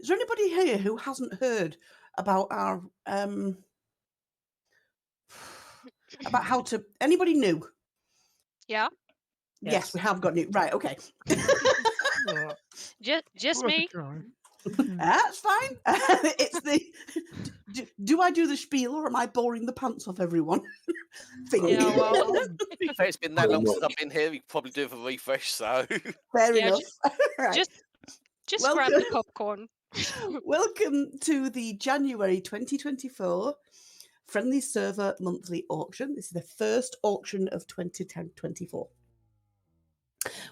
Is there anybody here who hasn't heard about our about how to? Anybody new? Yeah. Yes, we have got new. Right. Okay. Just me. That's fine. It's the. Do I do the spiel or am I boring the pants off everyone? Yeah, well, It's been that long since I've been here. You could probably do it for a refresh. So Fair Yeah, enough. Right. just grab the popcorn. Welcome to the January 2024 Friendly Server Monthly Auction. This is the first auction of 2024.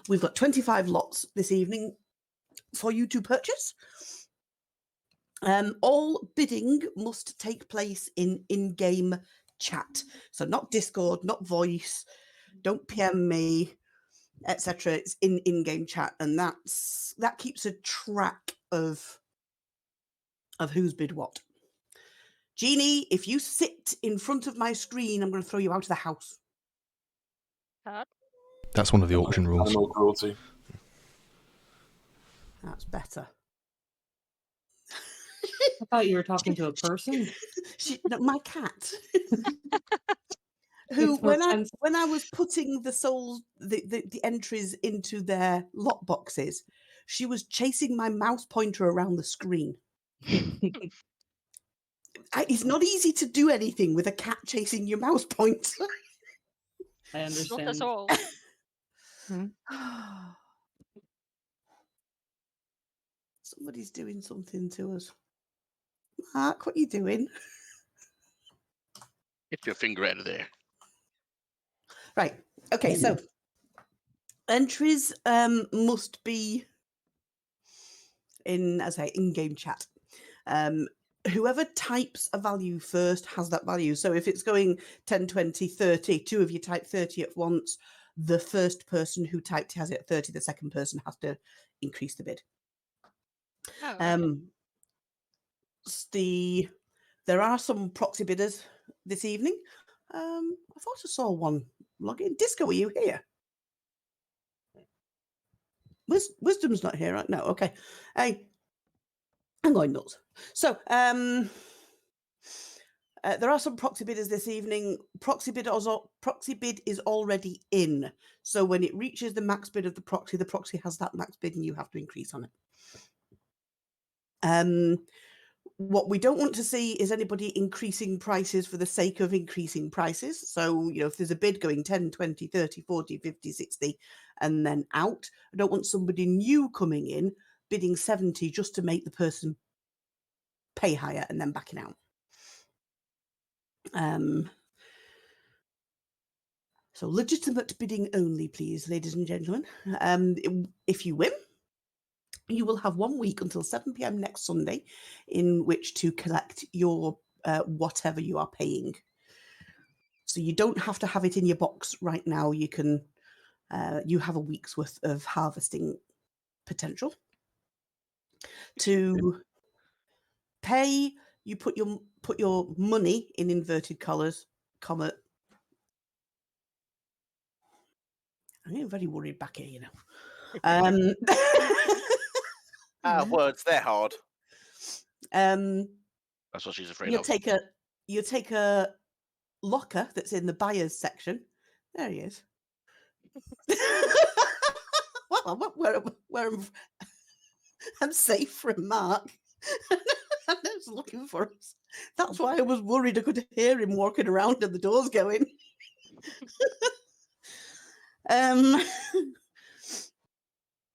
We've got 25 lots this evening for you to purchase. All bidding must take place in-game chat. So not Discord, not voice, don't PM me, etc. It's in-game chat, and that keeps a track of who's bid what. Jeannie, if you sit in front of my screen, I'm going to throw you out of the house. That's one of the auction rules. Animal cruelty. That's better. I thought you were talking to a person. No, my cat. Who, when I was putting the entries into their lot boxes, she was chasing my mouse pointer around the screen. It's not easy to do anything with a cat chasing your mouse pointer. I understand. Not at all. Somebody's doing something to us. Mark, what are you doing? get your finger out of there. Right. Okay, so entries must be in, as I say, in-game chat. Whoever types a value first has that value. So if it's going 10, 20, 30, two of you type 30 at once, the first person who typed has it at 30, the second person has to increase the bid. Oh, okay. There are some proxy bidders this evening. I thought I saw one log in. Disco, are you here? Wisdom's not here, right? No, okay. Hey, I'm going nuts. So, there are some proxy bidders this evening. Proxy bid is already in. So when it reaches the max bid of the proxy has that max bid and you have to increase on it. What we don't want to see is anybody increasing prices for the sake of increasing prices. So, if there's a bid going 10, 20, 30, 40, 50, 60, and then out, I don't want somebody new coming in bidding 70 just to make the person pay higher and then backing out. So legitimate bidding only, please, ladies and gentlemen. If you win, you will have 1 week until 7 p.m. next Sunday in which to collect your whatever you are paying. So you don't have to have it in your box right now. You can, you have a week's worth of harvesting potential. To pay, you put your money in inverted commas. I'm getting very worried back here, Words, they're hard. That's what she's afraid of. You take a locker that's in the buyer's section. There he is. Well, where I'm safe from Mark. I was looking for us. That's why I was worried I could hear him walking around and the doors going.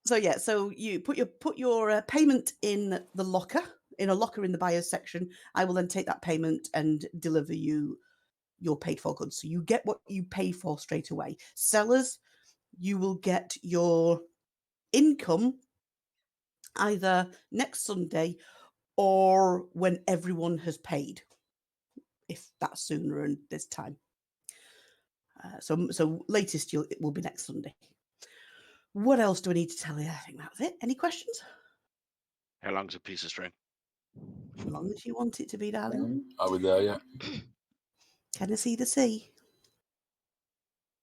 So you put your payment in the locker, in a locker in the buyer's section. I will then take that payment and deliver you your paid for goods. So you get what you pay for straight away. Sellers, you will get your income either next Sunday or when everyone has paid, if that's sooner and there's time. So latest it will be next Sunday. What else do I need to tell you? I think that's it. Any questions? How long's a piece of string? As long as you want it to be, darling. Are we there yet? Can I see the sea?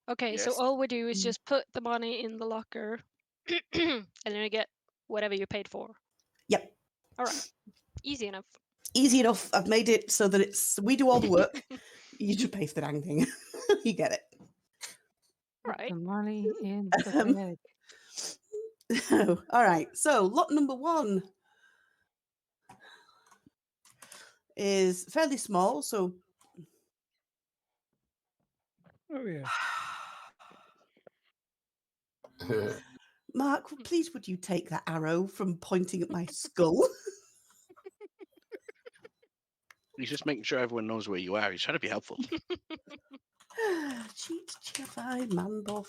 Okay, Yes. so all we do is just put the money in the locker and then we get whatever you paid for. Yep. All right. Easy enough. Easy enough. I've made it so that we do all the work. You just pay for the dang thing. You get it. Right. The money in the bag. All right. So lot number 1 is fairly small. So Oh yeah. Mark, please would you take that arrow from pointing at my skull? He's just making sure everyone knows where you are. He's trying to be helpful. Cheat, cheerfy, man buff.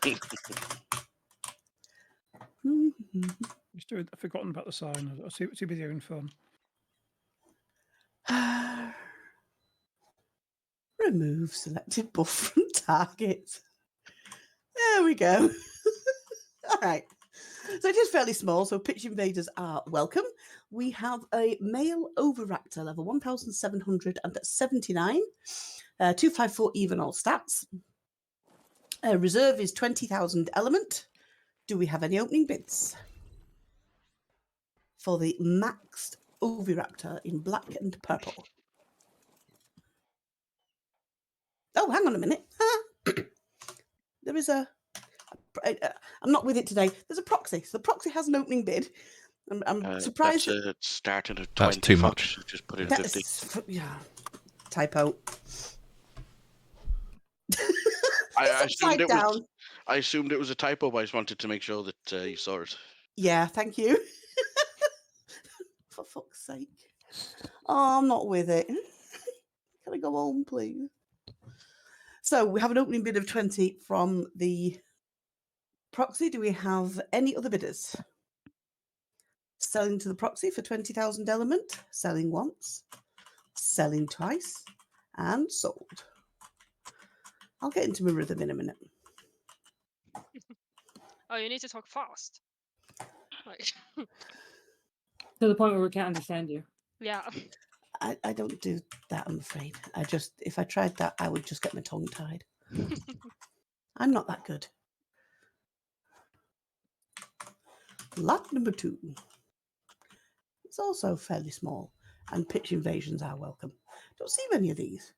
I've forgotten about the sign. I was too busy having fun. Remove selected buff from target. There we go. All right. So it is fairly small, so pitch invaders are welcome. We have a male overraptor, level 1779, 254 even all stats. Reserve is 20,000 element. Do we have any opening bids for the maxed oviraptor in black and purple? Oh, hang on a minute. There is I'm not with it today. There's a proxy. So the proxy has an opening bid. I'm surprised. That's a starting at 20. That's too much. So just put in 50. Yeah. Typo. I assumed upside down. I assumed it was a typo, but I just wanted to make sure that you saw it. Yeah, thank you. For fuck's sake. Oh, I'm not with it. Can I go home, please? So we have an opening bid of 20 from the proxy. Do we have any other bidders? Selling to the proxy for 20,000 element. Selling once. Selling twice. And sold. I'll get into my rhythm in a minute. Oh, you need to talk fast. Like, To the point where we can't understand you. yeah. I don't do that, I'm afraid. If I tried that, I would just get my tongue tied. I'm not that good. Lot number 2. It's also fairly small, and pitch invasions are welcome. Don't see many of these.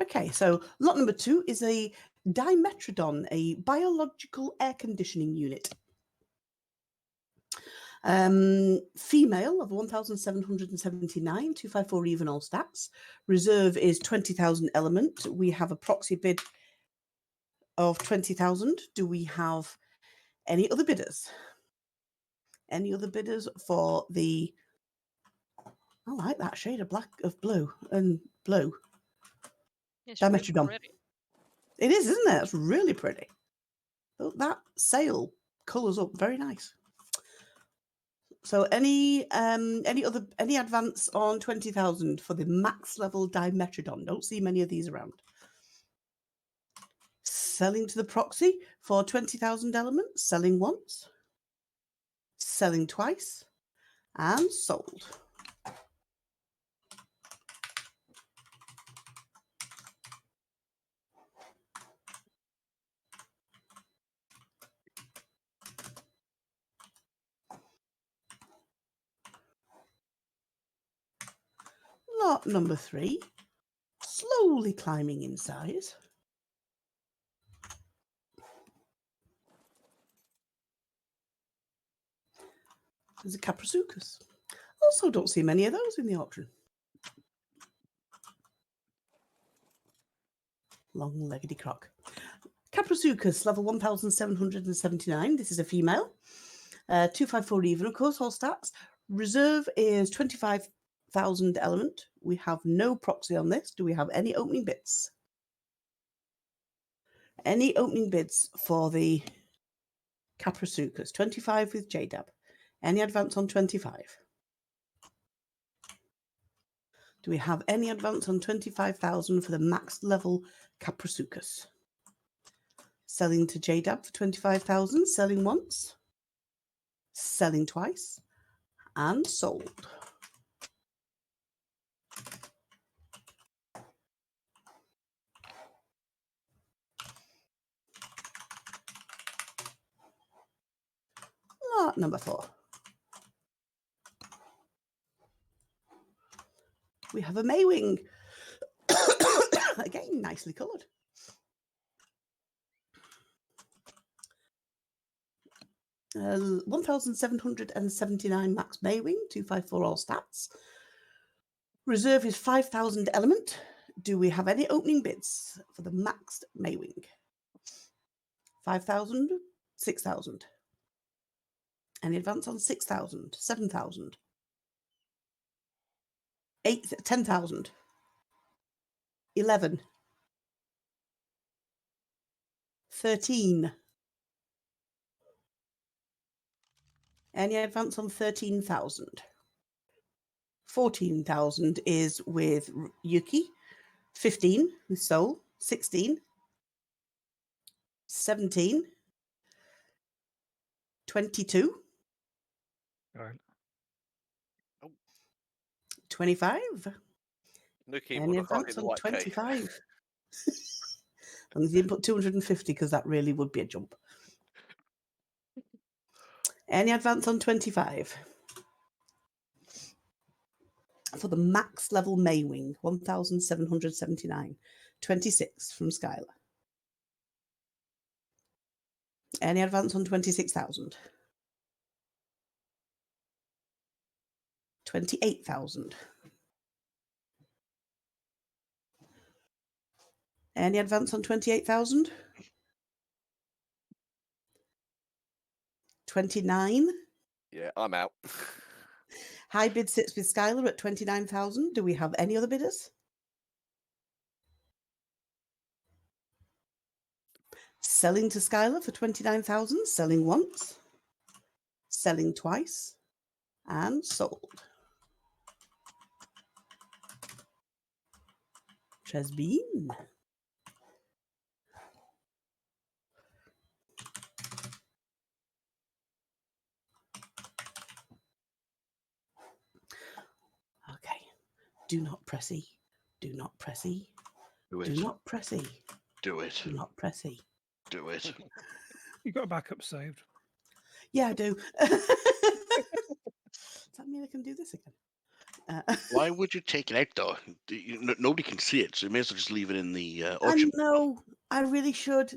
Okay, so lot number 2 is a Dimetrodon, a biological air conditioning unit. Female of 1779, 254 even all stats. Reserve is 20,000 element. We have a proxy bid of 20,000. Do we have any other bidders? Any other bidders for the... I like that shade of blue and blue. It's really Dimetrodon. pretty. It is, isn't it? It's really pretty. That sail colours up very nice. So any advance on 20,000 for the max level Dimetrodon? Don't see many of these around. Selling to the proxy for 20,000 elements. Selling once. Selling twice. And sold. Lot number 3, slowly climbing in size. There's a Caprasuchus. Also don't see many of those in the auction. Long-leggedy croc. Caprasuchus, level 1779. This is a female. 254 even, of course, all stats. Reserve is 25,000 element. We have no proxy on this. Do we have any opening bids? Any opening bids for the Caprasuchus? 25 with JDAB. Any advance on 25? Do we have any advance on 25,000 for the max level Caprasuchus? Selling to JDAB for 25,000. Selling once. Selling twice. And sold. ARK number 4. We have a Maywing. Again, nicely coloured. Uh, 1,779 max Maywing, 254 all stats. Reserve is 5,000 element. Do we have any opening bids for the maxed Maywing? 5,000, 6,000. Any advance on 6,000, 7,000, 10,000, 11, 13. Any advance on 13,000? 14,000 is with Yuki. 15 with Soul. 16. 17. 22. All right. 25. Nuki Any would have advance the on white 25? As long as you put 250, because that really would be a jump. Any advance on 25? For the max level Maywing, 1,779. 26 from Skylar. Any advance on 26,000? 28,000. Any advance on 28,000? 29. Yeah, I'm out. High bid sits with Skylar at 29,000. Do we have any other bidders? Selling to Skylar for 29,000. Selling once. Selling twice. And sold. Tresbeen. Okay. Do not press E. Do not press E. Do Do it. not press E. Do it. Do not press E. Do it. You got a backup saved. Yeah, I do. Does that mean I can do this again? Why would you take it out though? Nobody can see it, so you may as well just leave it in the I auction. know. I really should.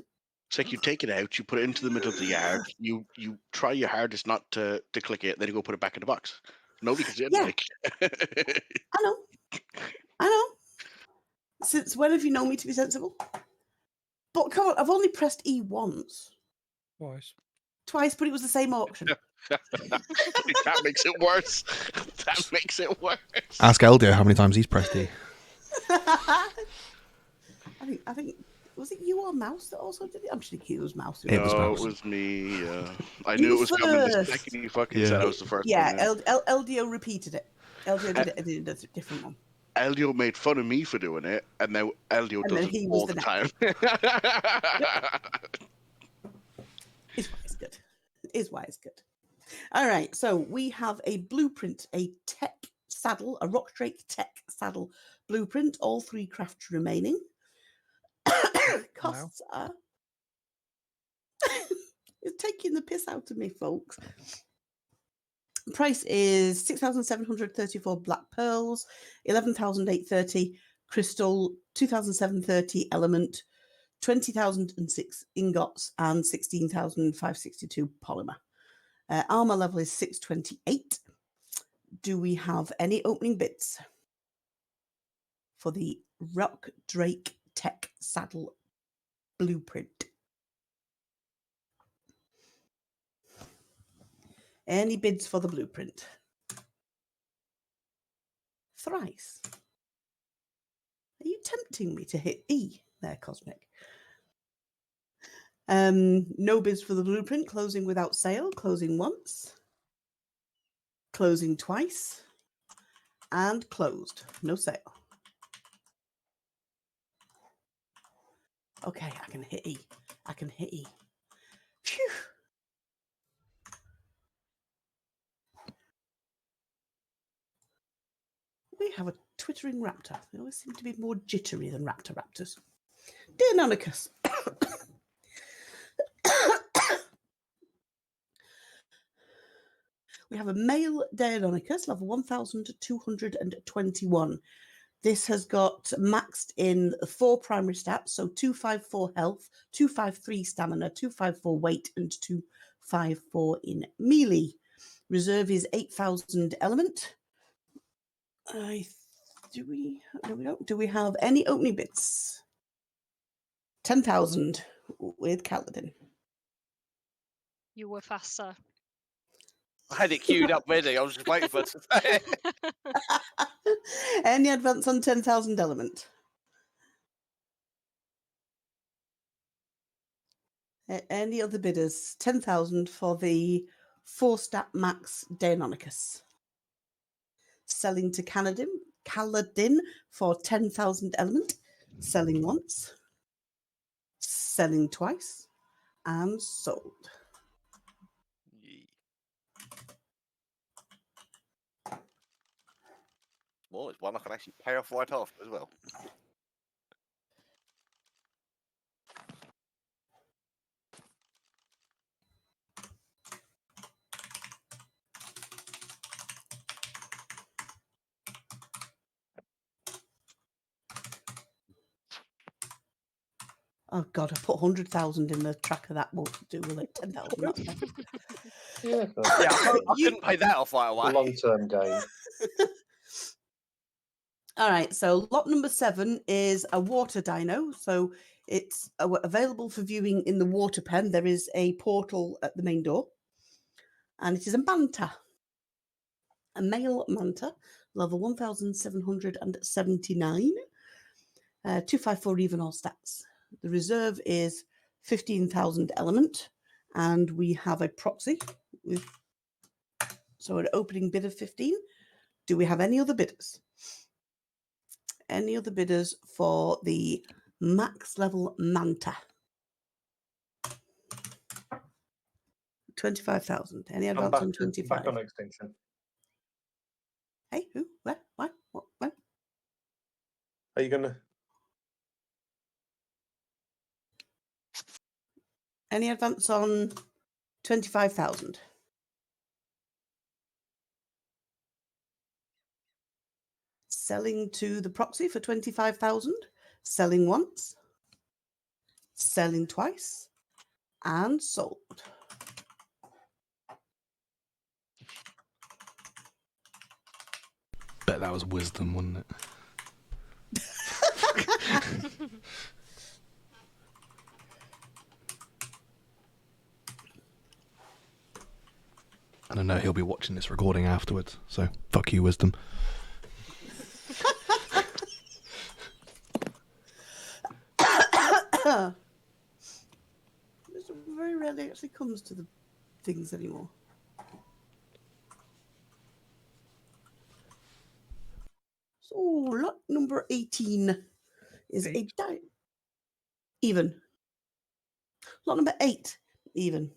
It's like you take it out, you put it into the middle of the yard, you try your hardest not to click it, then you go put it back in the box. Nobody can see it. Yeah. Like. I know. I know. Since when have you known me to be sensible? But come on, I've only pressed E once. Twice. But it was the same auction. That makes it worse. That makes it worse. Ask Eldio how many times he's pressed E. I think was it you or Mouse that also did it? I'm sure it was Mouse. It was No, Mouse. it was me. I You knew it was coming the first. second you fucking Yeah. said I was the first Yeah, one. LDO repeated it. LDO did it in a different one. Eldio made fun of me for doing it, and now Eldio And does then it he was all the the next. time. Is why it's good. Is why it's good. All right, so we have a blueprint, a tech saddle, a Rockdrake tech saddle blueprint, all 3 crafts remaining. Costs are... It's taking the piss out of me, folks. Price is 6,734 black pearls, 11,830 crystal, 2,730 element, 20,006 ingots, and 16,562 polymer. Armor level is 628. Do we have any opening bids for the Rockdrake Tech Saddle Blueprint? Any bids for the blueprint? Thrice. Are you tempting me to hit E there, Cosmic? No bids for the blueprint. Closing without sale. Closing once. Closing twice. And closed. No sale. Okay, I can hit E. I can hit E. Phew. We have a twittering raptor. They always seem to be more jittery than raptors. Dear Nonicus. We have a male Deinonychus, level 1221. This has got maxed in 4 primary stats, so 254 health, 253 stamina, 254 weight, and 254 in melee. Reserve is 8,000 element. Do we have any opening bits? 10,000 with Kaladin. You were faster. I had it queued up ready. I was just waiting for it to say it. Any advance on 10,000 element? Any other bidders? 10,000 for the 4-stat max Deinonychus. Selling to Kaladin for 10,000 element. Selling once. Selling twice. And sold. Yeah. Well, it's one I can actually pay off right after as well. Oh God, I put 100,000 in the tracker. That won't do, will it? 10,000. That's better. Yeah, Yeah, I couldn't pay that off right a away. long-term gain. All right, so lot number 7 is a water dino. So it's available for viewing in the water pen. There is a portal at the main door. And it is a manta. A male manta, level 1779. 254 even all stats. The reserve is 15,000 element. And we have a proxy with, so an opening bid of 15. Do we have any other bidders? Any other bidders for the max level manta? 25,000. Any I'm advance back, on back 25? on extinction. Hey, who? Where? Why? What? Where? Are you gonna? Any advance on 25,000? Selling to the proxy for 25,000. Selling once. Selling twice. And sold. Bet that was wisdom, wasn't it? And I know he'll be watching this recording afterwards, so fuck you, wisdom. This very rarely actually comes to the things anymore. So lot number 18 is a even. Lot number 8 even.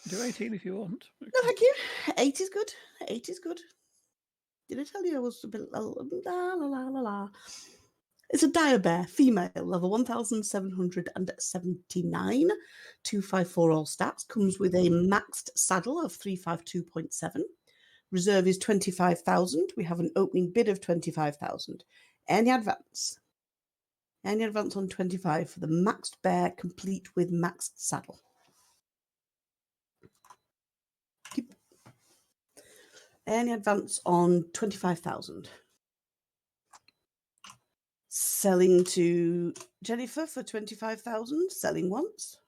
Do 18 if you want. No, thank you. 8 is good. 8 is good. Did I tell you I was a bit la la la la la? It's a dire bear, female, level 1779, 254 all stats, comes with a maxed saddle of 352.7. Reserve is 25,000. We have an opening bid of 25,000. Any advance? Any advance on 25 for the maxed bear, complete with maxed saddle? Keep. Any advance on 25,000? Selling to Jennifer for 25,000. Selling once.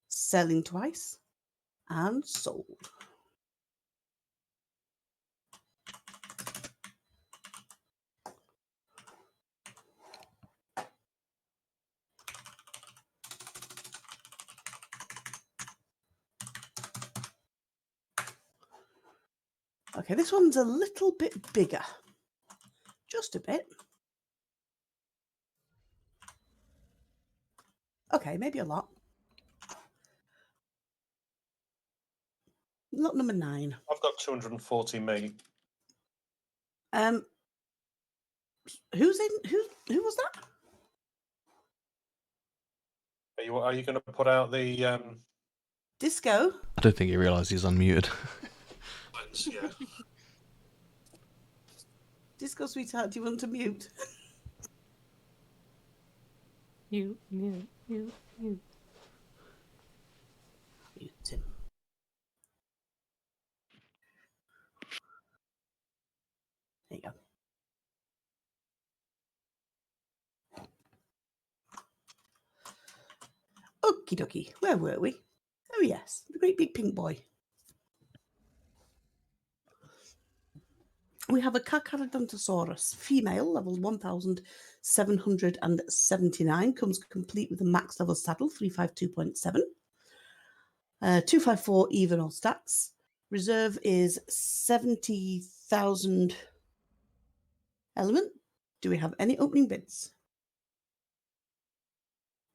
Selling twice. And sold. Okay, this one's a little bit bigger. Just a bit. Okay, maybe a lot. Lot number 9. I've got 240 me. Who's in? Who was that? Are you going to put out the? Disco. I don't think he realised he's unmuted. once, yeah. Disco sweetheart, do you want to mute? Mute, mute, mute, mute. Mute him. There you go. Okie dokie. Where were we? Oh, yes. The great big pink boy. We have a Carcharodontosaurus, female, level 1779, comes complete with a max level saddle, 352.7. 254 even all stats. Reserve is 70,000 element. Do we have any opening bids?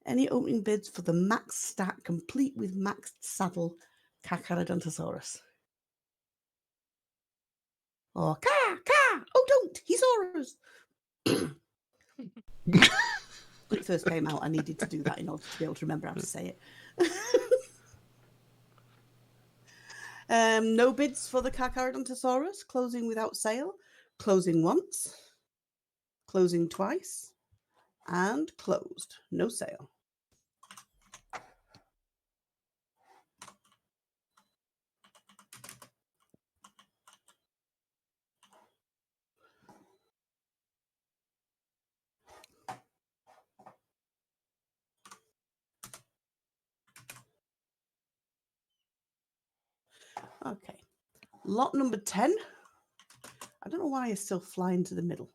Any opening bids for the max stat, complete with maxed saddle, Carcharodontosaurus? Or oh, don't, he's Saurus. When it first came out, I needed to do that in order to be able to remember how to say it. No bids for the Carcharodontosaurus, closing without sale, closing once, closing twice, and closed. No sale. Okay. Lot number 10. I don't know why it's still flying to the middle.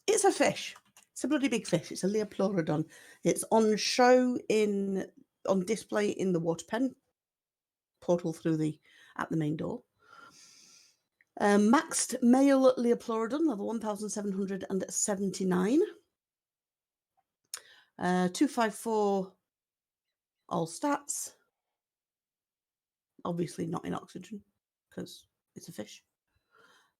It's a fish. It's a bloody big fish. It's a Leoplorodon. It's on show on display in the water pen portal at the main door. Maxed male Leoplorodon, level 1779. 254 all stats. Obviously not in oxygen because it's a fish.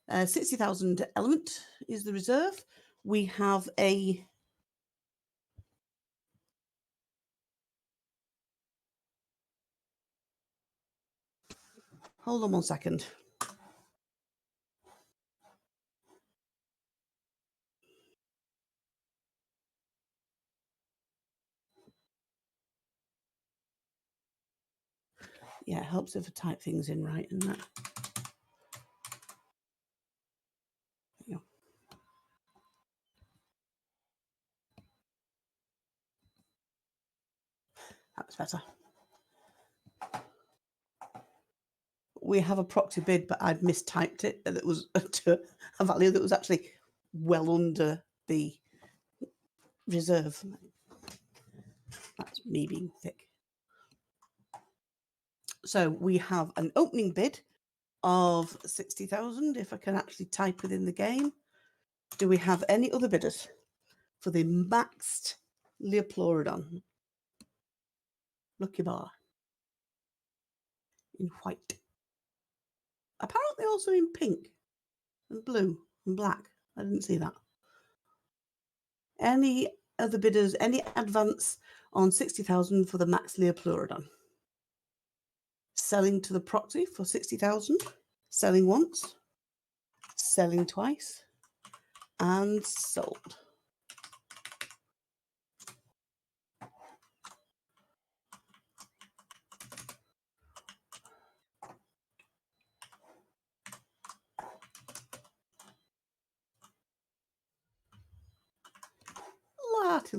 60,000 element is the reserve. We have a hold on one second. Yeah, it helps if I type things in right and that. There you go. That was better. We have a proxy bid, but I'd mistyped it. That was to a value that was actually well under the reserve. That's me being thick. So we have an opening bid of 60,000. If I can actually type within the game. Do we have any other bidders for the maxed Leoplorodon? Lucky bar in white. Apparently also in pink and blue and black. I didn't see that. Any other bidders, any advance on 60,000 for the max Leoplorodon? Selling to the proxy for 60,000. Selling once. Selling twice. And sold. Lot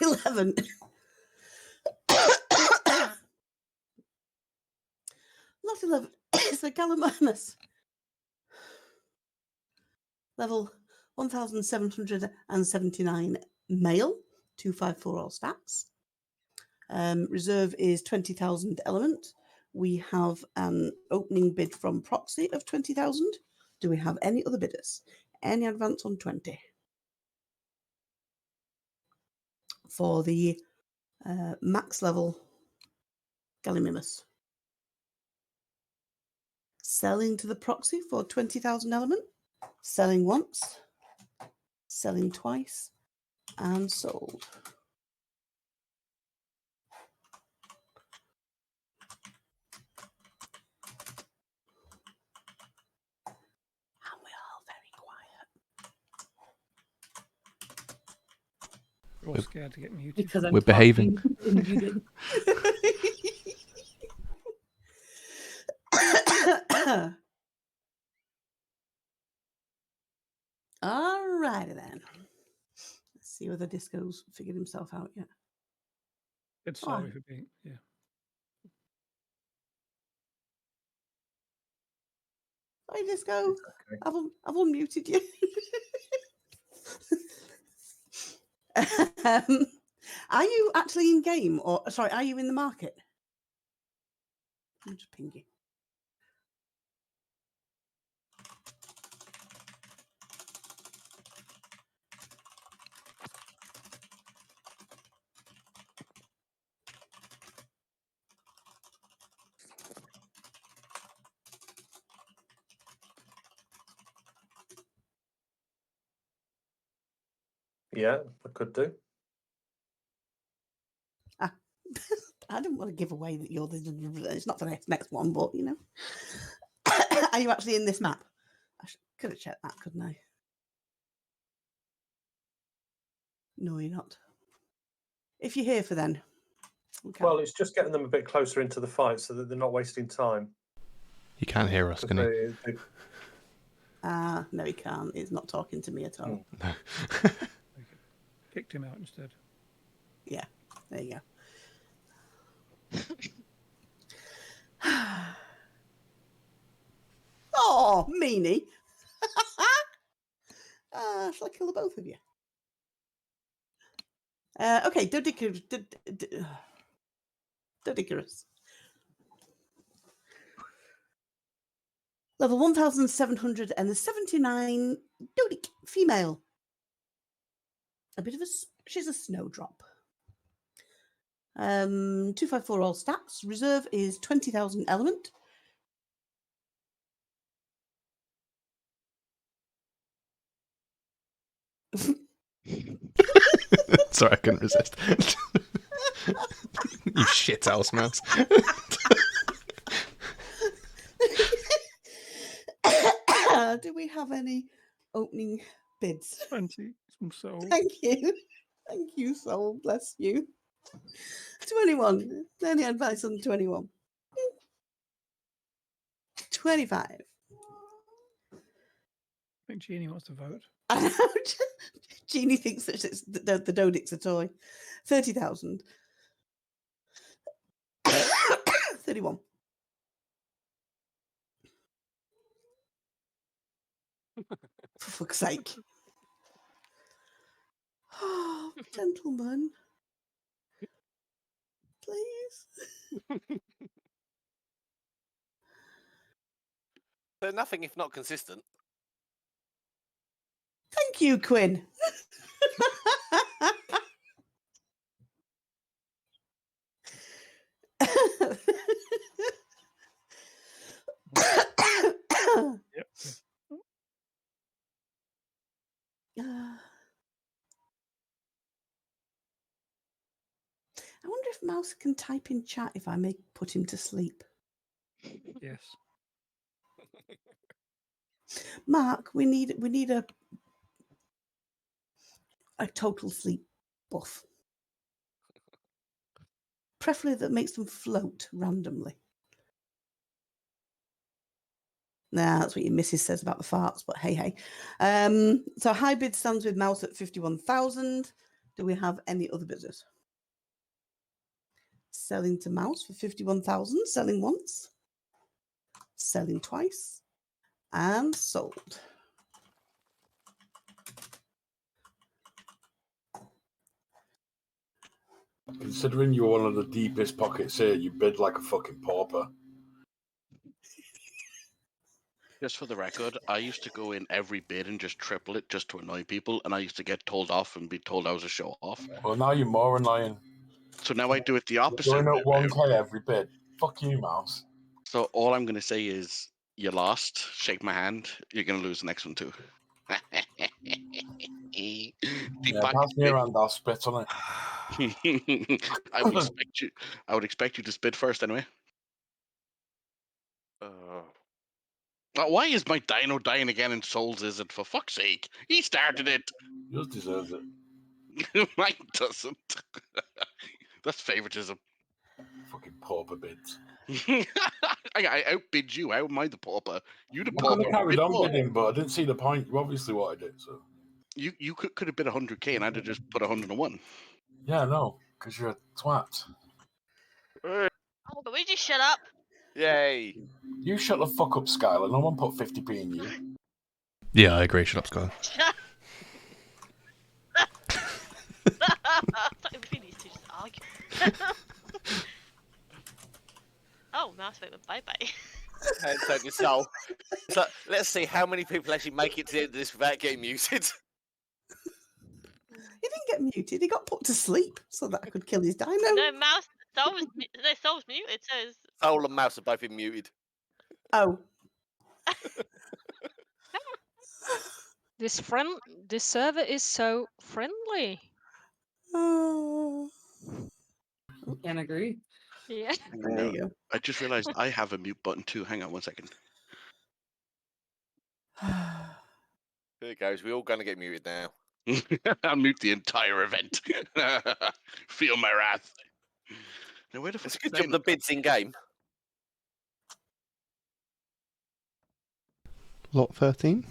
11. Lot 11 is a Gallimimus. Level 1779 male, 254 all stats. Reserve is 20,000 element. We have an opening bid from proxy of 20,000. Do we have any other bidders? Any advance on 20? For the max level Gallimimus. Selling to the proxy for 20,000 element. Selling once. Selling twice. And sold. We're all scared to get muted. Because I'm We're behaving. talking muted. Alrighty then. Let's see whether Disco's figured himself out yet. It's Oh, sorry for being. Yeah. Sorry, Disco. Okay. I've unmuted you. Are you actually in game, or sorry, are you in the market? I'll just ping you. Yeah, I could do. I didn't want to give away that you're the. It's not the next one, but you know. Are you actually in this map? Could have checked that, couldn't I? No, you're not. If you're here for then. Okay. Well, it's just getting them a bit closer into the fight so that they're not wasting time. He can't hear us, 'Cause can he? No, he can't. He's not talking to me at all. No. Kicked him out instead. Yeah, there you go. Oh, meanie. Shall I kill the both of you? Okay, Dodicarus. Level 1779, Dodic, female. A bit of a, she's a snowdrop. 254 all stats. Reserve is 20,000 element. Sorry, I couldn't resist. You shit house mouse. Do we have any opening bids? 20. Some soul. Thank you. Thank you, soul. Bless you. 21. Any advice on 21? 25. I think Jeannie wants to vote. Jeannie thinks that the Dodic's a toy. 30,000. 31. For fuck's sake. Oh, gentlemen. Please. They're nothing if not consistent. Thank you, Quinn. Yep. I wonder if Mouse can type in chat if I may put him to sleep. Yes. Mark, we need a total sleep buff. Preferably that makes them float randomly. Nah, that's what your missus says about the farts, but hey, hey. So high bid stands with Mouse at 51,000. Do we have any other bidders? Selling to Mouse for 51,000, selling once, selling twice, and sold. Considering you're one of the deepest pockets here, you bid like a fucking pauper. Just for the record, I used to go in every bid and just triple it just to annoy people, and I used to get told off and be told I was a show off. Well, now you're more annoying. So now I do it the opposite. You're going way at round. 1k every bid. Fuck you, Mouse. So all I'm going to say is, you lost. Shake my hand. You're going to lose the next one too. Yeah, pass me around. I'll spit on it. I would expect you. I would expect you to spit first, anyway. Why is my dino dying again in Souls? Is it for fuck's sake? He started it. He just deserves it. Mine doesn't. That's favoritism. Fucking pauper bids. I outbid you. How am I the pauper? You the I could have pauper. carried Bid on more. bidding, but I didn't see the point. You obviously wanted it, so. You could have bid 100k and I'd have just put 101. Yeah, no, because you're a twat. Oh, but we just shut up. Yay. You shut the fuck up, Skylar. No one put 50p in you. Yeah, I agree. Shut up, Skylar. I thought between these two just argue. Oh, Mouse went bye bye. Hands on your soul. So let's see how many people actually make it to the end of this without getting muted. He didn't get muted. He got put to sleep so that I could kill his dino. No, Mouse. Soul's muted. So Soul and Mouse have both been muted. Oh. This server is so friendly. Oh. Can agree. Yeah. There you go. I just realized I have a mute button too. Hang on 1 second. Here it goes. We're all going to get muted now. I'll mute the entire event. Feel my wrath. Now, where the It's a fuck good is job Simon? the bid's in game. Lot 13.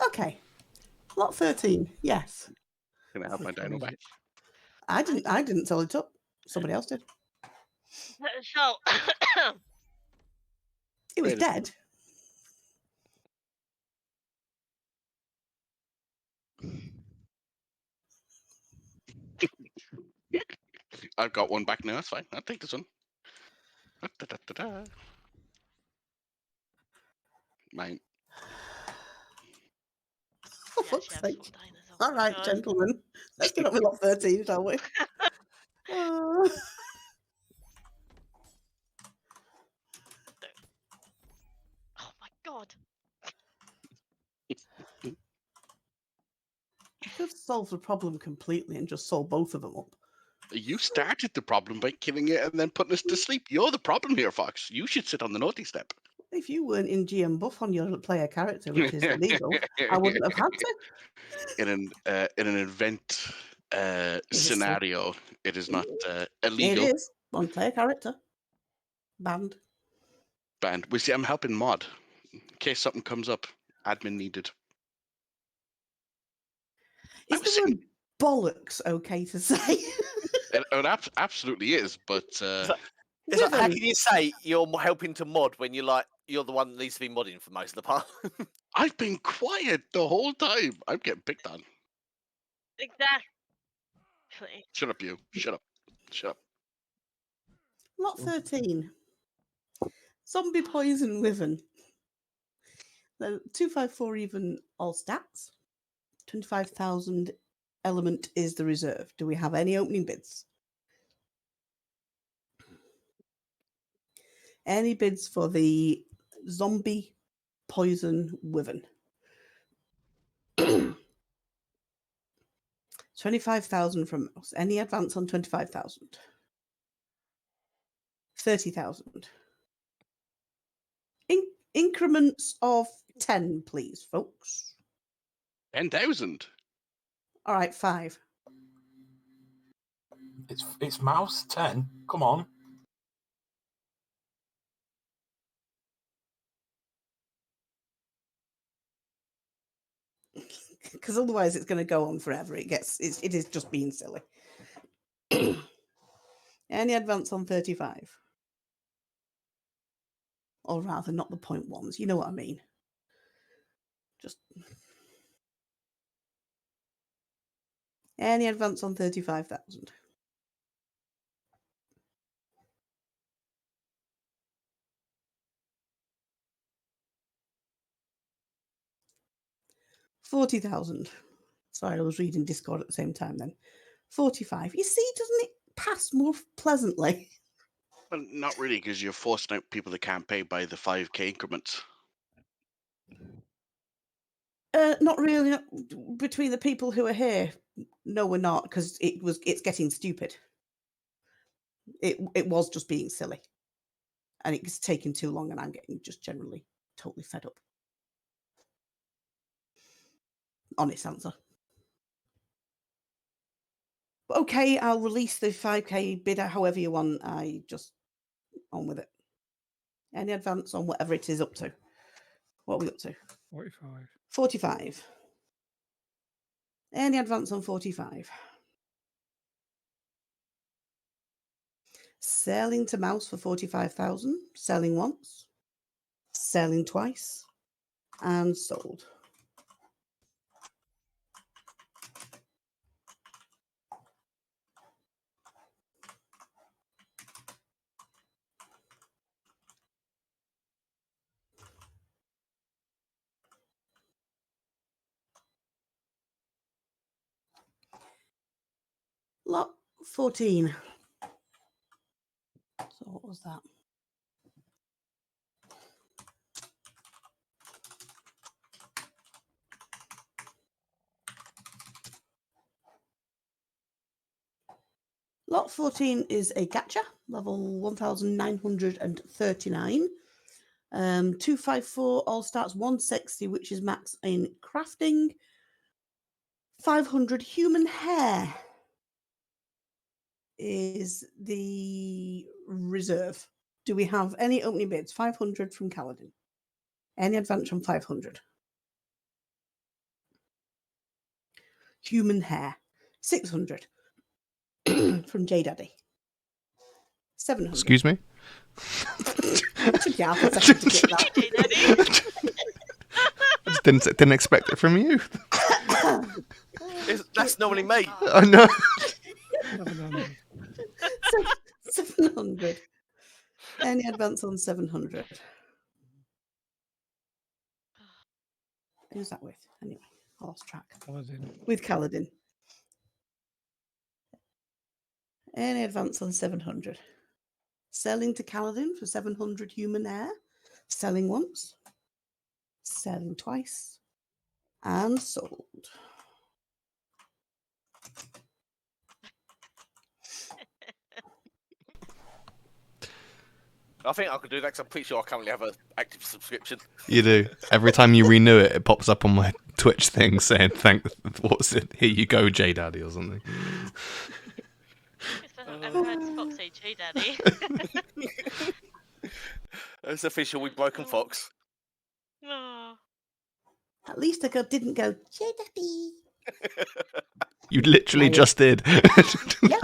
Okay. Lot 13. Yes. Can I have my dino back? I didn't tell it up. Somebody else did. So He was Wait a- dead. I've got one back now. That's fine. I'll take this one. Da-da-da-da-da. Mine. For yeah, fuck's she has sake. full dinosaurs. All right, God. gentlemen. Let's get up with lot 13, shall we? Oh. Oh my god. I could have solved the problem completely and just solved both of them up. You started the problem by killing it and then putting us to sleep. You're the problem here, Fox. You should sit on the naughty step. If you weren't in GM buff on your player character, which is illegal, I wouldn't have had to. In an event scenario, it is not It illegal. is. On player character. Banned. Banned. We see. I'm helping mod in case something comes up. Admin needed. Is the word bollocks okay to say? It absolutely is, but It's like, how can you say you're helping to mod when you're the one that needs to be modding for most of the part? I've been quiet the whole time. I'm getting picked on. Exactly. Shut up, you. Shut up. Shut up. Lot 13. Zombie poison wyvern. 254 even all stats. 25,000 element is the reserve. Do we have any opening bids? Any bids for the zombie poison wyvern? 25,000 from us. Any advance on 25,000? 30,000. Increments of 10, please, folks. 10,000. All right, 5. It's mouse 10. Come on. Because otherwise it's going to go on forever. It is just being silly. Any advance on 35? Or rather, not the 0.1s. You know what I mean. Just any advance on 35,000. $40,000. Sorry, I was reading Discord at the same time then. 45. You see, doesn't it pass more pleasantly? Well, not really, because you're forcing out people that can't pay by the 5k increments. Not really. Not, between the people who are here, no, we're not, because it's getting stupid. It was just being silly, and it's taking too long, and I'm getting just generally totally fed up. honest answer. But okay, I'll release the 5k bidder however you want. I just on with it. Any advance on whatever it is up to? What are we up to? 45. 45. Any advance on 45? Selling to Mouse for 45,000. Selling once. Selling twice. And sold. Lot 14. So what was that? Lot 14 is a gacha, level 1939. 254 all starts 160, which is max in crafting. 500 human hair is the reserve. Do we have any opening bids? 500 from Kaladin. Any advance from 500? Human hair. 600 from J Daddy. 700. Excuse me? Took you half a second to get that. Hey, Daddy. I just didn't expect it from you. That's normally me. I know. 700. Any advance on 700? Who's that with? Anyway, I lost track. Paladin. With Kaladin. Any advance on 700? Selling to Kaladin for 700 human hair. Selling once. Selling twice. And sold. I think I could do that because I'm pretty sure I currently have an active subscription. You do. Every time you renew it, it pops up on my Twitch thing saying, what's it? Here you go, J Daddy or something. I've ever heard Fox say J Daddy. It's official, we've broken Fox. Oh. At least I didn't go, J Daddy. You literally just did. Yeah.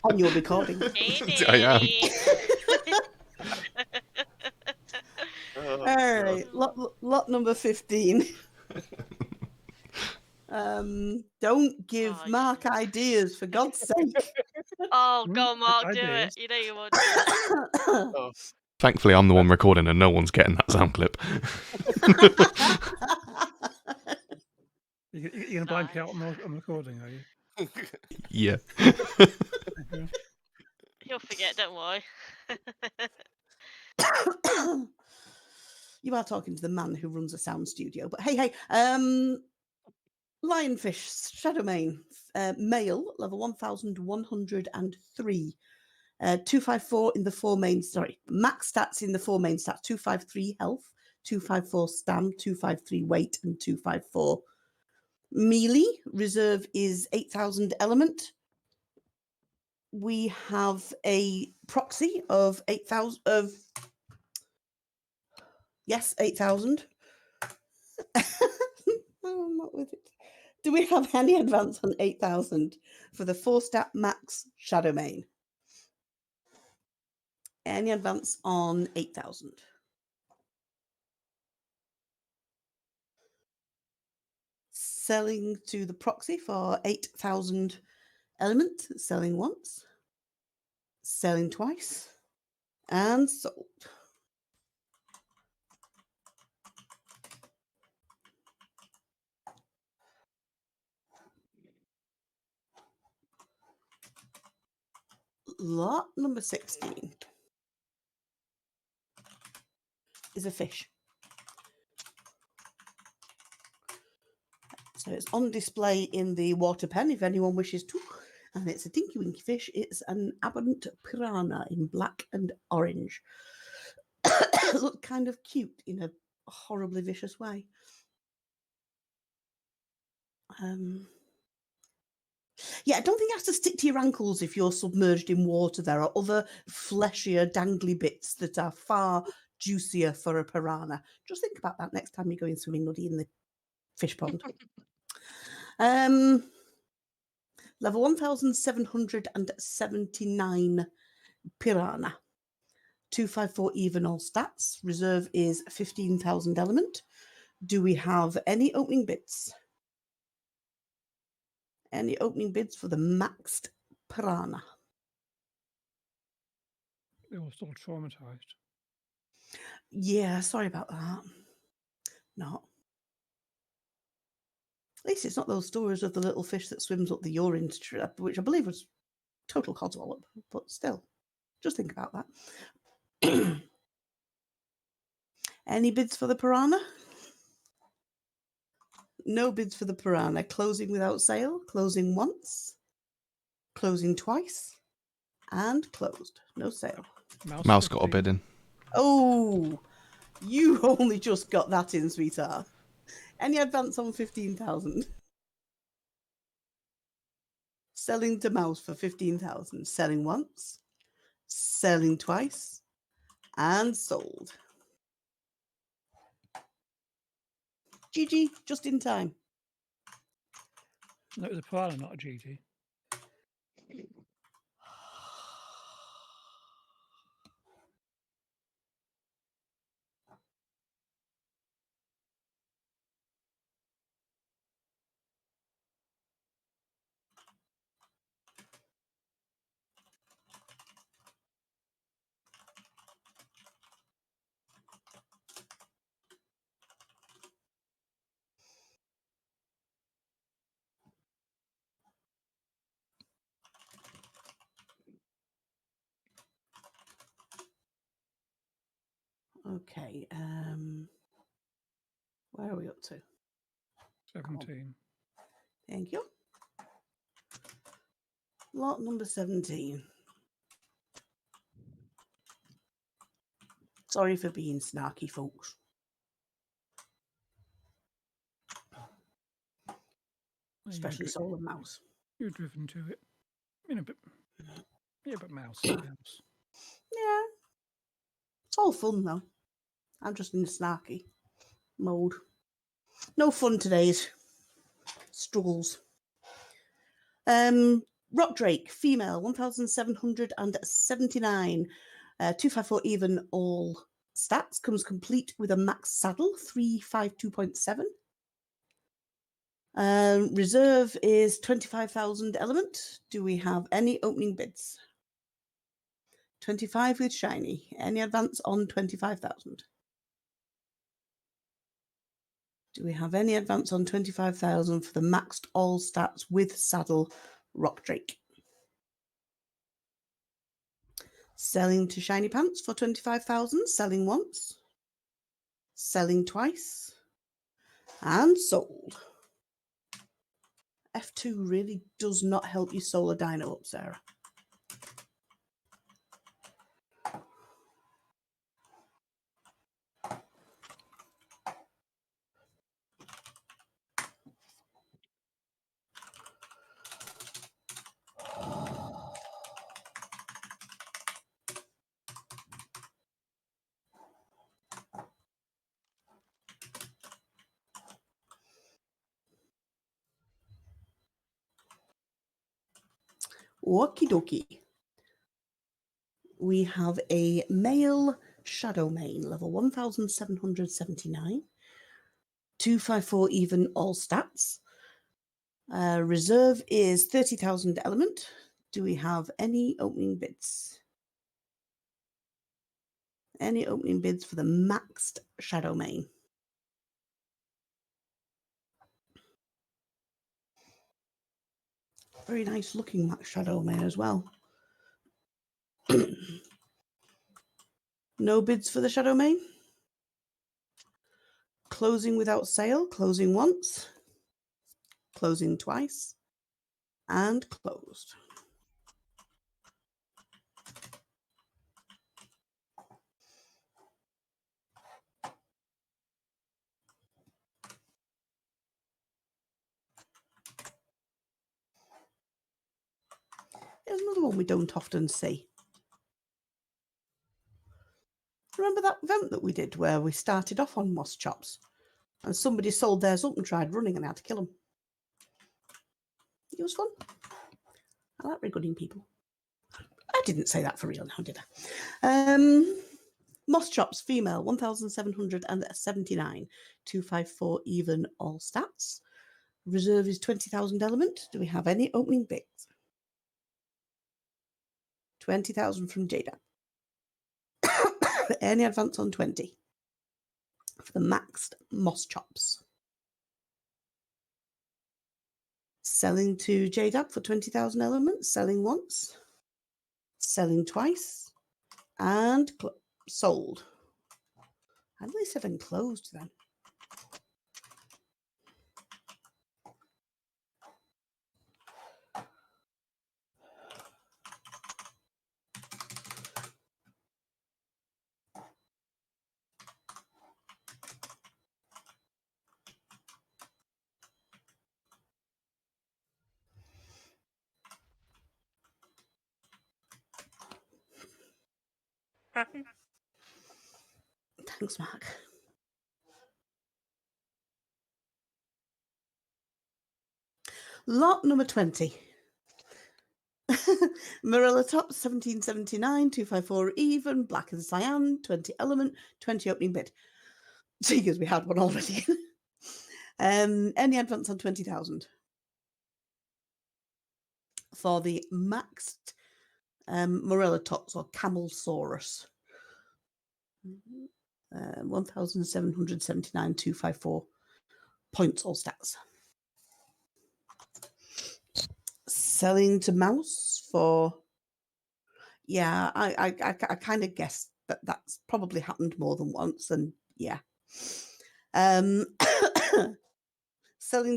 On your recording. I am. All right, lot number 15. Don't give Mark ideas, for God's sake. Oh, go Mark, do ideas. it. You know you want to. Thankfully, I'm the one recording and no one's getting that sound clip. You're going to blank out on recording, are you? Yeah. He'll forget, don't worry. You are talking to the man who runs a sound studio, but hey, Lionfish, Shadowmane, male, level 1103. 254 in the four main, max stats in the four main stats, 253 health, 254 stam, 253 weight, and 254 melee. Reserve is 8,000 element. We have a proxy of 8,000 of, yes, 8,000. No, I'm not with it. Do we have any advance on 8,000 for the 4-stat max Shadowmane? Any advance on 8,000? Selling to the proxy for 8,000 element. Selling once. Selling twice. And sold. Lot number 16 is a fish. So it's on display in the water pen if anyone wishes to. And it's a Tinky Winky fish. It's an aberrant piranha in black and orange. Look kind of cute in a horribly vicious way. Yeah, I don't think it has to stick to your ankles if you're submerged in water. There are other fleshier, dangly bits that are far juicier for a piranha. Just think about that next time you're going swimming nuddy in the fish pond. Level 1779 piranha. 254 even all stats. Reserve is 15,000 element. Do we have any opening bids? Any opening bids for the maxed piranha? They're all still traumatized. Yeah, sorry about that. Not. At least it's not those stories of the little fish that swims up the urine strip, which I believe was total codswallop, but still, just think about that. Any bids for the piranha? No bids for the piranha. Closing without sale, closing once, closing twice, and closed. No sale. Mouse got a bid in. Oh, you only just got that in, sweetheart. Any advance on 15,000? Selling to Mouse for 15,000. Selling once, selling twice, and sold. GG, just in time. No, it was a piranha, not a GG. Okay, where are we up to? 17. Thank you. Lot number 17. Sorry for being snarky, folks. Especially Soul and Mouse. You're driven to it. You know, but yeah, but Mouse is Mouse. Yeah. It's all fun, though. I'm just in snarky mode. No fun today's struggles. Rock Drake, female, 1,779. 254 even all stats. Comes complete with a max saddle, 352.7. Reserve is 25,000 element. Do we have any opening bids? 25 with shiny. Any advance on 25,000? Do we have any advance on 25,000 for the maxed all stats with saddle Rock Drake? Selling to Shiny Pants for 25,000. Selling once. Selling twice. And sold. F2 really does not help you solar dino up, Sarah. Okie dokie. We have a male Shadow Mane, level 1,779. 254 even all stats. Reserve is 30,000 element. Do we have any opening bids? Any opening bids for the maxed Shadow Mane? Very nice looking Max Shadow Mane as well. No bids for the Shadow Mane? Closing without sale, closing once, closing twice, and closed. Here's another one we don't often see. Remember that event that we did where we started off on moss chops and somebody sold theirs up and tried running and I had to kill them? It was fun. I like recruiting people. I didn't say that for real now, did I? Moss chops, female, 1,779. 254 even, all stats. Reserve is 20,000 element. Do we have any opening bids? 20,000 from Jada. Any advance on 20 for the maxed moss chops. Selling to JDAB for 20,000 elements. Selling once. Selling twice. And sold. At least have been closed then. Thanks, Mark. Lot number 20. Marilla top, 1779, 254 even, black and cyan, 20 element, 20 opening bid. Because we had one already. Any advance on 20,000? For the maxed Morella tops or Camelsaurus. 1,779, 254 points all stats. Selling to mouse for, yeah, I kind of guessed that that's probably happened more than once, and yeah. Selling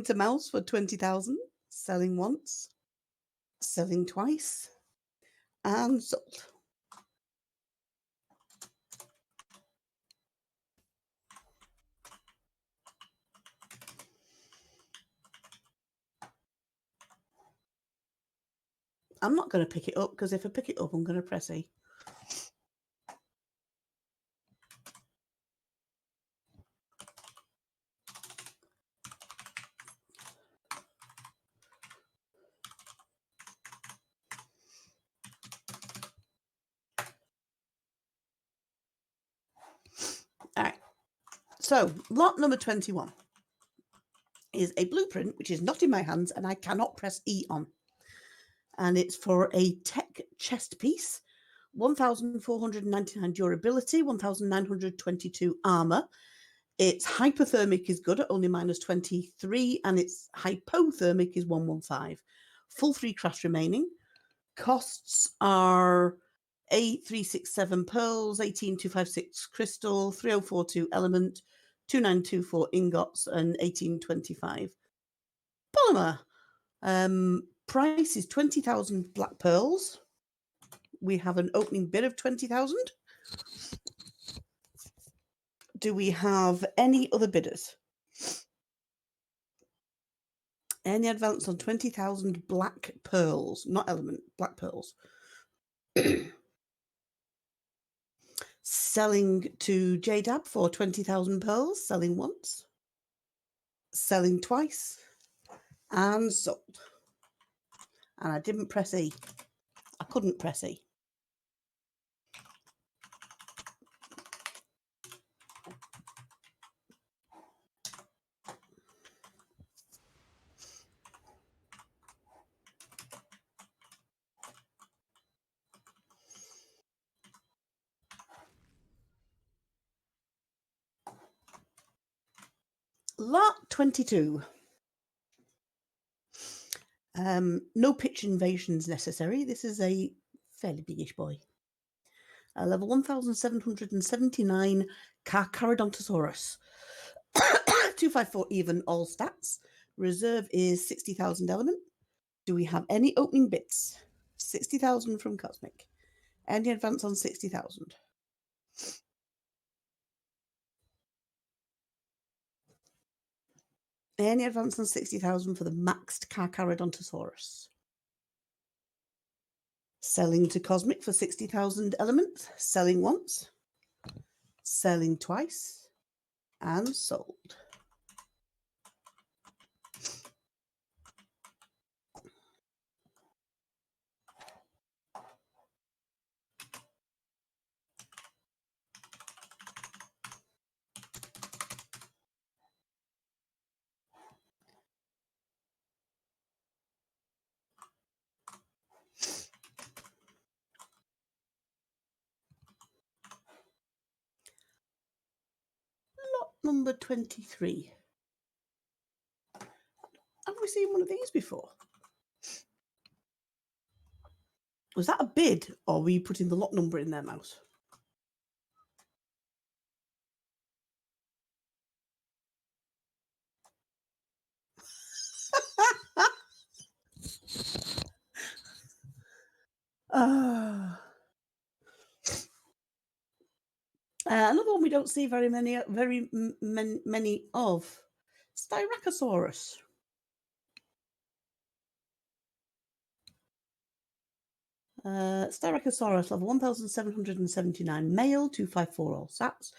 to mouse for 20,000, selling once, selling twice, and sold. I'm not going to pick it up because if I pick it up, I'm going to press E. All right. So, lot number 21 is a blueprint, which is not in my hands, and I cannot press E on. And it's for a tech chest piece. 1,499 durability, 1,922 armor. Its hypothermic is good at only minus 23, and its hypothermic is 115. Full 3 crash remaining. Costs are 8,367 pearls, 18,256 crystal, 3,042 element, 2,924 ingots, and 1,825 polymer. Price is 20,000 black pearls. We have an opening bid of 20,000. Do we have any other bidders? Any advance on 20,000 black pearls? Not element, black pearls. Selling to JDAB for 20,000 pearls. Selling once. Selling twice. And sold. And I didn't press E. I couldn't press E. Lot 22. No pitch invasions necessary. This is a fairly biggish boy. Level 1,779 Carcharodontosaurus. 254 even, all stats. Reserve is 60,000 element. Do we have any opening bits? 60,000 from Cosmic. Any advance on 60,000? Any advance on 60,000 for the maxed Carcharodontosaurus? Selling to Cosmic for 60,000 elements. Selling once. Selling twice. And sold. Lot number 23. Have we seen one of these before? Was that a bid, or were you putting the lot number in there, Mouse? Another one we don't see very many of. Styracosaurus. Styracosaurus, level 1779, male, 254 all stats.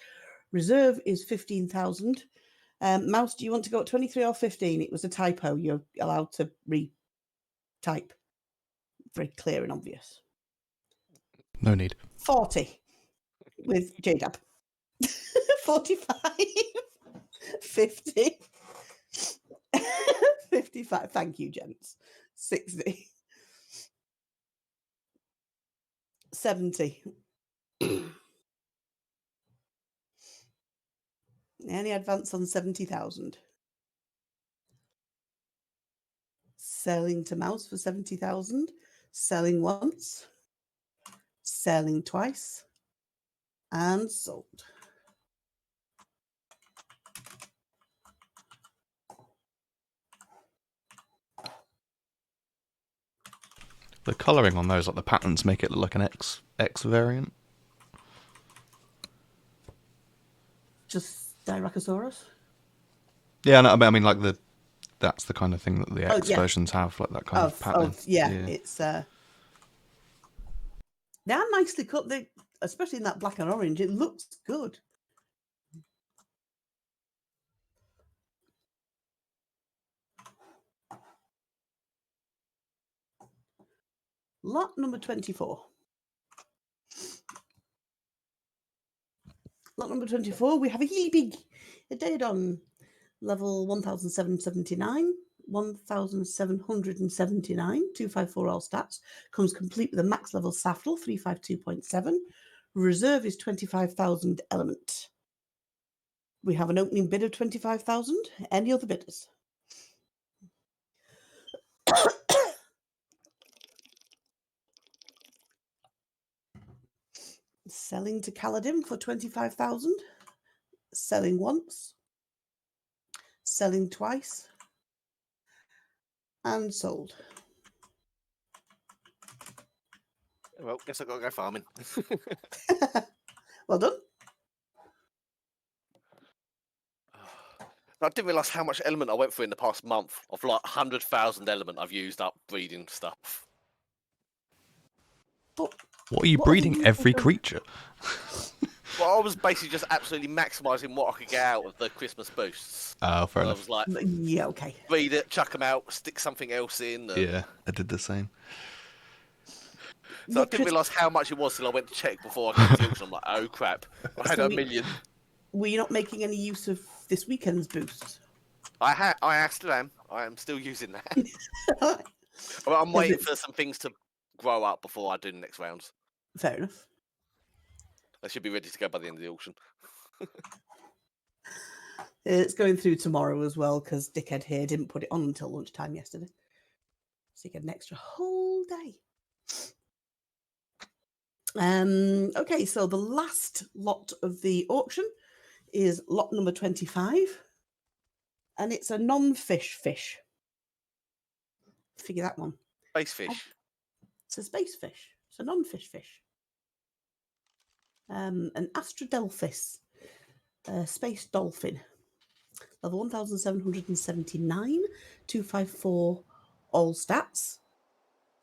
Reserve is 15,000. Mouse, do you want to go at 23 or 15? It was a typo. You're allowed to retype. Very clear and obvious. No need. 40 with JDAB. 45. 50. 55. Thank you, gents. 60. 70. Any advance on 70,000? Selling to Mouse for 70,000. Selling once. Selling twice. And sold. The colouring on those, like the patterns, make it look like an X variant. Just Styracosaurus? Yeah, no, I mean, like that's the kind of thing that the X yeah. versions have, like that kind of pattern. Yeah, it's they are nicely cut. They, especially in that black and orange, it looks good. Lot number 24. Lot number 24, we have a Heebig, a Daedon, level 1779, 1779, 254 all stats, comes complete with a max level Safdal, 352.7. Reserve is 25,000 element. We have an opening bid of 25,000. Any other bidders? Selling to Kaladin for 25,000. Selling once. Selling twice. And sold. Well, guess I've got to go farming. Well done. I didn't realise how much element I went through in the past month. Of like 100,000 element I've used up breeding stuff. But what are you breeding? Every creature? Well, I was basically just absolutely maximising what I could get out of the Christmas boosts. Oh, fair I enough. was like, yeah, okay. breed it, chuck them out, stick something else in. Yeah, I did the same. So I didn't realise how much it was till I went to check before I got to the auction. I'm like, oh crap, I had So a million. Were you not making any use of this weekend's boost? I still am. I am still using that. I'm waiting for some things to grow up before I do the next rounds. Fair enough. I should be ready to go by the end of the auction. It's going through tomorrow as well because Dickhead here didn't put it on until lunchtime yesterday. So you get an extra whole day. Okay, so the last lot of the auction is lot number 25. And it's a non-fish fish. Figure that one. Space fish. It's a space fish. It's a non-fish fish. An Astradelphis, space dolphin. Level 1779, 254 all stats.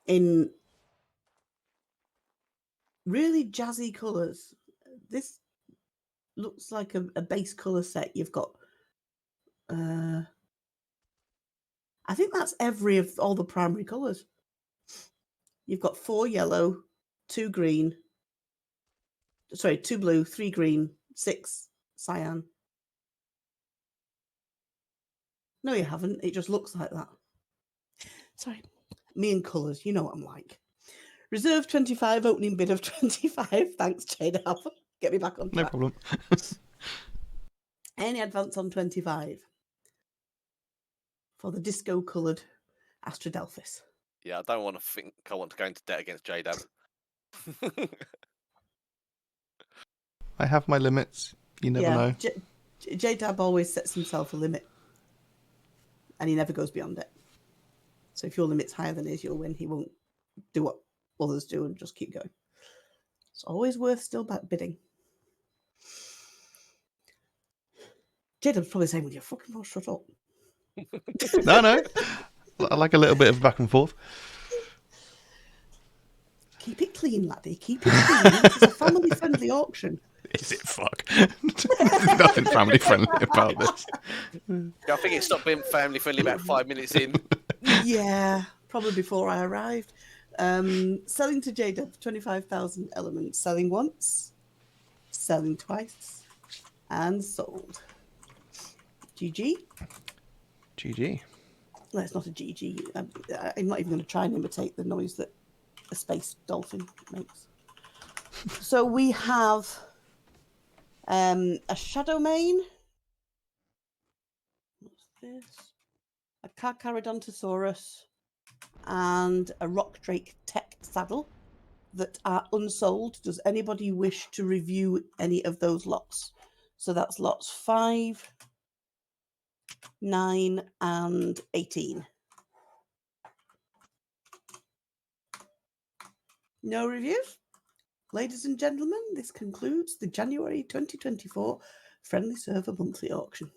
In really jazzy colours. This looks like a base colour set. You've got, I think that's every of all the primary colours. You've got 4 yellow, 2 green, 2 blue, 3 green, 6 cyan. No, you haven't. It just looks like that. Sorry. Me and colours, you know what I'm like. Reserve 25, opening bid of 25. Thanks, Jade. Get me back on track. No problem. Any advance on 25 for the disco coloured Astradelphis. Yeah, I don't want to think I want to go into debt against J-Dab. I have my limits. You never know. J-Dab always sets himself a limit. And he never goes beyond it. So if your limit's higher than his, you'll win. He won't do what others do and just keep going. It's always worth still bidding. J-Dab's probably saying, "Will you fucking not shut up?" No. I like a little bit of back and forth. Keep it clean, laddie. Keep it clean. It's a family-friendly auction. Is it? Fuck. There's nothing family friendly about this. I think it stopped being family friendly about 5 minutes in. Yeah, probably before I arrived. Selling to J-Dub, 25,000 elements. Selling once, selling twice, and sold. GG. GG. Well, it's not a GG. I'm not even going to try and imitate the noise that a space dolphin makes. So we have a Shadow Mane. What's this? A Carcharodontosaurus and a Rock Drake Tech saddle that are unsold. Does anybody wish to review any of those lots? So that's lots 5, 9, and 18. No reviews? Ladies and gentlemen, this concludes the January 2024 Friendly Server Monthly Auction.